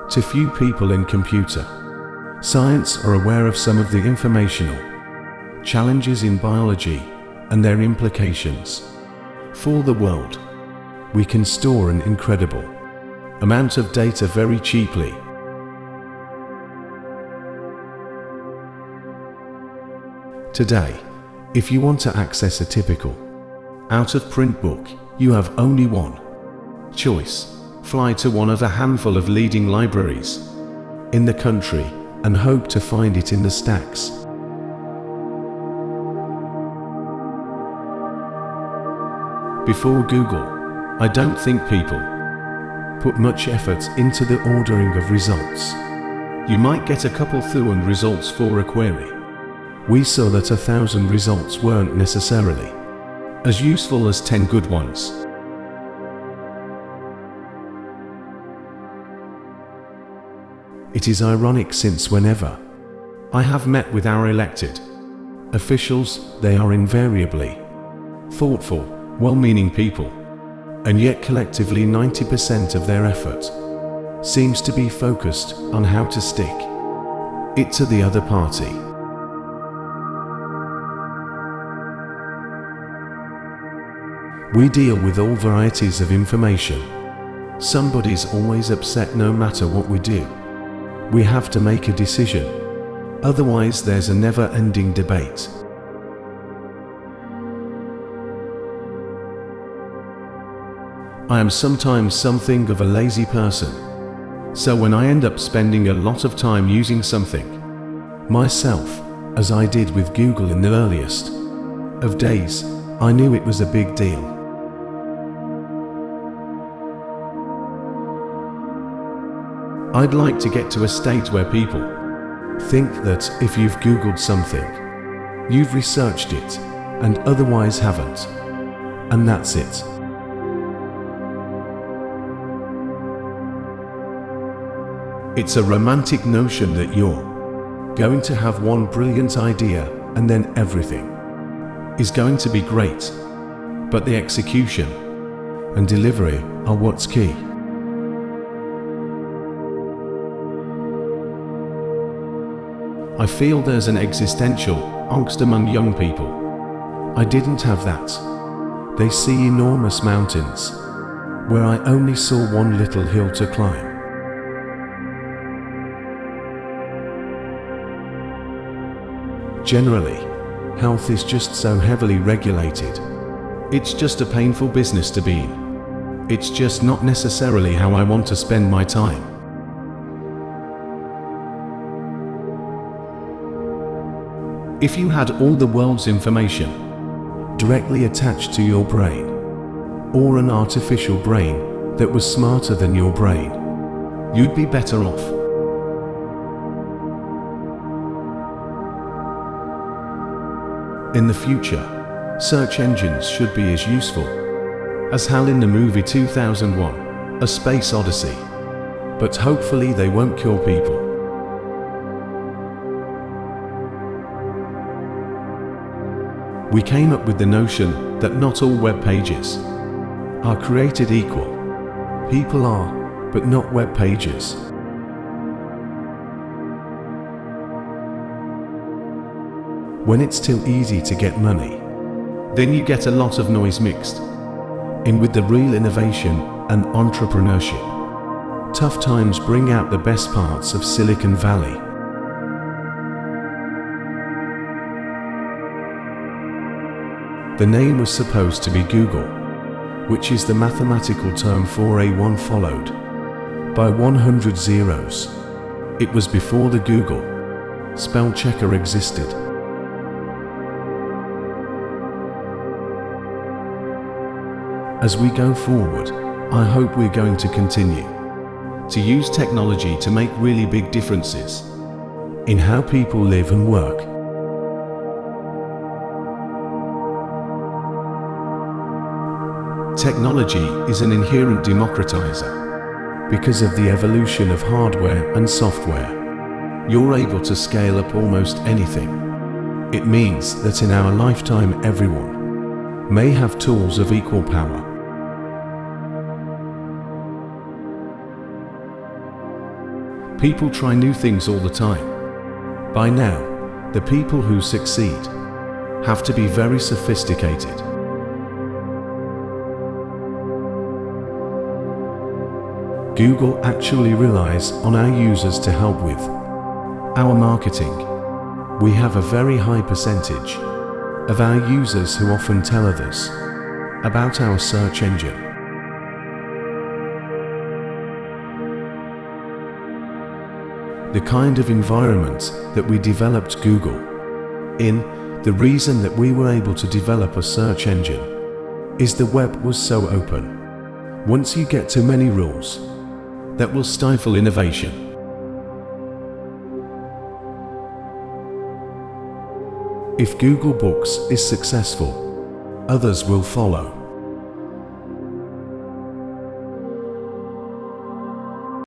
to few people in computer science are aware of some of the informational challenges in biology and their implications for the world. We can store an incredible amount of data very cheaply. Today, if you want to access a typical out-of-print book, you have only one choice: fly to one of a handful of leading libraries in the country and hope to find it in the stacks. Before Google, I don't think people put much effort into the ordering of results. You might get a couple thousand results for a query. We saw that 1,000 results weren't necessarily as useful as 10 good ones. It is ironic, since whenever I have met with our elected officials, they are invariably thoughtful, well-meaning people, and yet collectively 90% of their effort seems to be focused on how to stick it to the other party. We deal with all varieties of information. Somebody's always upset no matter what we do. We have to make a decision, otherwise there's a never-ending debate. I am sometimes something of a lazy person, so when I end up spending a lot of time using something myself, as I did with Google in the earliest of days, I knew it was a big deal. I'd like to get to a state where people think that if you've Googled something, you've researched it and otherwise haven't, and that's it. It's a romantic notion that you're going to have one brilliant idea and then everything is going to be great, but the execution and delivery are what's key. I feel there's an existential angst among young people. I didn't have that. They see enormous mountains, where I only saw one little hill to climb. Generally, health is just so heavily regulated. It's just a painful business to be in. It's just not necessarily how I want to spend my time. If you had all the world's information directly attached to your brain, or an artificial brain that was smarter than your brain, you'd be better off. In the future, search engines should be as useful as HAL in the movie 2001: A Space Odyssey, but hopefully they won't kill people. We came up with the notion that not all web pages are created equal. People are, but not web pages. When it's still easy to get money, then you get a lot of noise mixed in with the real innovation and entrepreneurship. Tough times bring out the best parts of Silicon Valley. The name was supposed to be Google, which is the mathematical term for A1 followed by 100 zeros. It was before the Google spell checker existed. As we go forward, I hope we're going to continue to use technology to make really big differences in how people live and work. Technology is an inherent democratizer. Because of the evolution of hardware and software, you're able to scale up almost anything. It means that in our lifetime everyone may have tools of equal power. People try new things all the time. By now, the people who succeed have to be very sophisticated. Google actually relies on our users to help with our marketing. We have a very high percentage of our users who often tell others about our search engine. The kind of environment that we developed Google in, the reason that we were able to develop a search engine, is the web was so open. Once you get too many rules, that will stifle innovation. If Google Books is successful, others will follow.